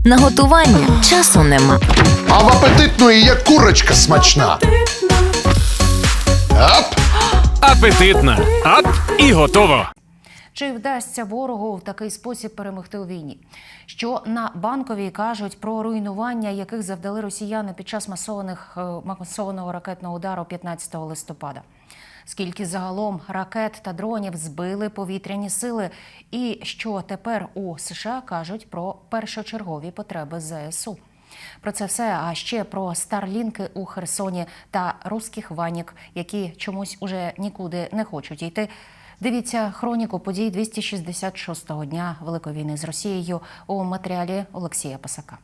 На готування часу нема. А в апетитної є курочка смачна. Ап! Апетитна. Ап і готово. Чи вдасться ворогу в такий спосіб перемогти у війні? Що на Банковій кажуть про руйнування, яких завдали росіяни під час масованого ракетного удару 15 листопада? Скільки загалом ракет та дронів збили повітряні сили? І що тепер у США кажуть про першочергові потреби ЗСУ? Про це все, а ще про старлінки у Херсоні та руських ванік, які чомусь уже нікуди не хочуть йти. Дивіться хроніку подій 266-го дня Великої війни з Росією у матеріалі Олексія Пасака.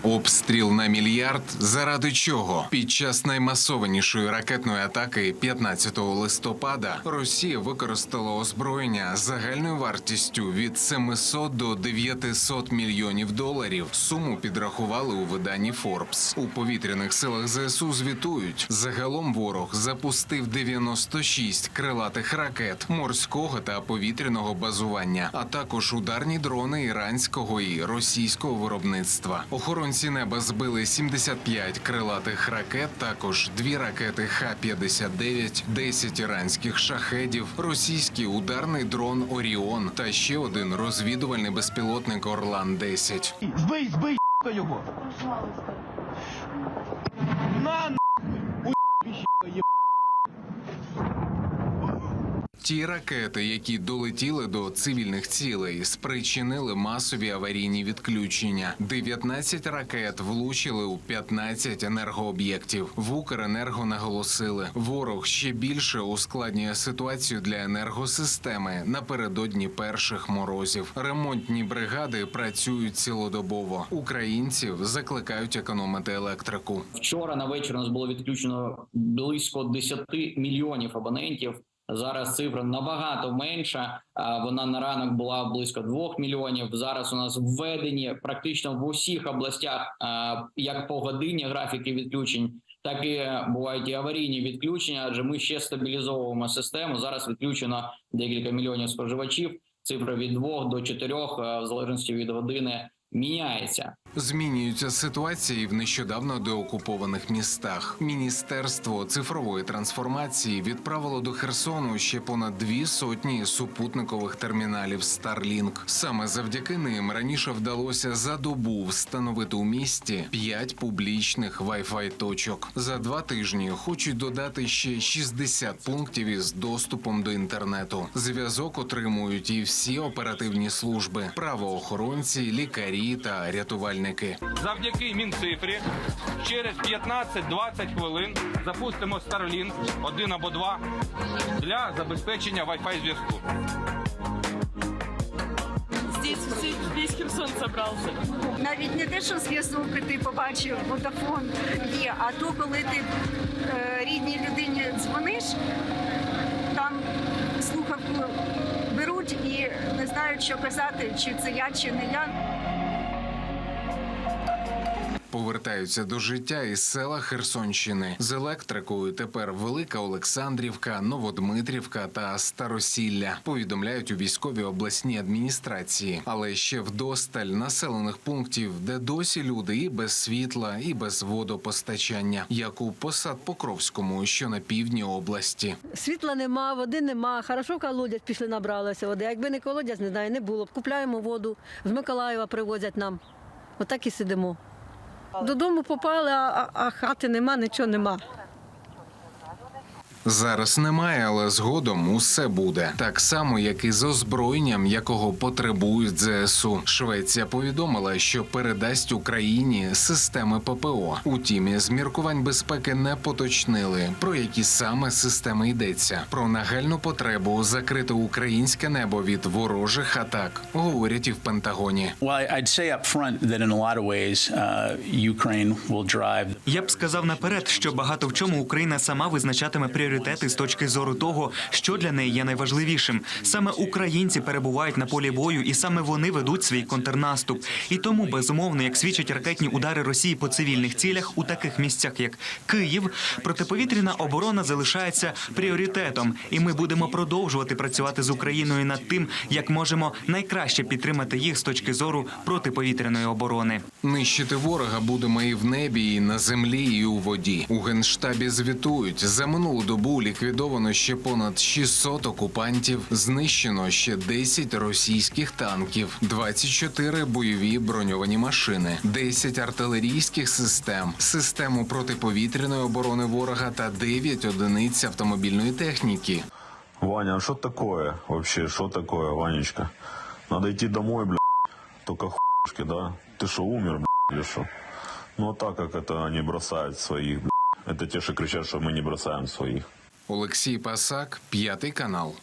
Обстріл на мільярд? Заради чого? Під час наймасованішої ракетної атаки 15 листопада Росія використала озброєння загальною вартістю від 700 до 900 мільйонів доларів. Суму підрахували у виданні Forbes. У повітряних силах ЗСУ звітують. Загалом ворог запустив 96 крилатих ракет морського та повітряного базування, а також ударні дрони іранського і російського виробництва. Охоронці неба збили 75 крилатих ракет, також 2 ракети Х-59, 10 іранських шахедів, російський ударний дрон «Оріон» та ще один розвідувальний безпілотник «Орлан-10». Збий, його! Ті ракети, які долетіли до цивільних цілей, спричинили масові аварійні відключення. 19 ракет влучили у 15 енергооб'єктів. В Укренерго наголосили, ворог ще більше ускладнює ситуацію для енергосистеми напередодні перших морозів. Ремонтні бригади працюють цілодобово. Українців закликають економити електрику. Вчора на вечір у нас було відключено близько 10 мільйонів абонентів. Зараз цифра набагато менша, вона на ранок була близько 2 мільйонів. Зараз у нас введені практично в усіх областях як погодинні графіки відключень, так і бувають і аварійні відключення, адже ми ще стабілізовуємо систему. Зараз відключено декілька мільйонів споживачів, цифра від 2 до 4, в залежності від години, міняється. Змінюються ситуації в нещодавно деокупованих містах. Міністерство цифрової трансформації відправило до Херсону ще понад 200 супутникових терміналів Starlink. Саме завдяки ним раніше вдалося за добу встановити у місті 5 публічних Wi-Fi точок. За 2 тижні хочуть додати ще 60 пунктів із доступом до інтернету. Зв'язок отримують і всі оперативні служби – правоохоронці, лікарі та рятувальники. Завдяки Мінцифрі через 15-20 хвилин запустимо Starlink 1 або 2 для забезпечення Wi-Fi зв'язку. Здесь весь Херсон собрався. Навіть не те, що зв'язок, ти побачив, Vodafone є, а то, коли ти рідній людині дзвониш, там слухавку беруть і не знають, що казати, чи це я, чи не я. Повертаються до життя із села Херсонщини. З електрикою тепер Велика Олександрівка, Новодмитрівка та Старосілля, повідомляють у військовій обласній адміністрації. Але ще вдосталь населених пунктів, де досі люди і без світла, і без водопостачання, як у Посад-Покровському, що на півдні області. Світла нема, води нема, хорошо в колодязь пішли, набралося води. Якби не колодязь, не знаю, не було б. Купляємо воду, з Миколаєва привозять нам. Отак і сидимо. Додому попали, а хати нема, нічого нема. Зараз немає, але згодом усе буде. Так само, як і з озброєнням, якого потребують ЗСУ. Швеція повідомила, що передасть Україні системи ППО. Утім, із міркувань безпеки не поточнили, про які саме системи йдеться. Про нагальну потребу закрити українське небо від ворожих атак говорять і в Пентагоні. Я б сказав наперед, що багато в чому Україна сама визначатиме пріоритети пріоритети з точки зору того, що для неї є найважливішим. Саме українці перебувають на полі бою, і саме вони ведуть свій контрнаступ. І тому, безумовно, як свідчать ракетні удари Росії по цивільних цілях у таких місцях, як Київ, протиповітряна оборона залишається пріоритетом. І ми будемо продовжувати працювати з Україною над тим, як можемо найкраще підтримати їх з точки зору протиповітряної оборони. Нищити ворога будемо і в небі, і на землі, і у воді. У Генштабі звітують, за минулу добу ліквідовано ще понад 600 окупантів, знищено ще 10 російських танків, 24 бойові броньовані машини, 10 артилерійських систем, систему протиповітряної оборони ворога та 9 одиниць автомобільної техніки. Ваня, а что такое вообще? Что такое, Ванечка? Надо идти домой, бля. Только хуйшки, да? Ты что, умер, бля, или что? Ну, а так как это они бросают своих, бля. Это те, что кричат, что мы не бросаем своих. Олексій Пасак, 5 канал.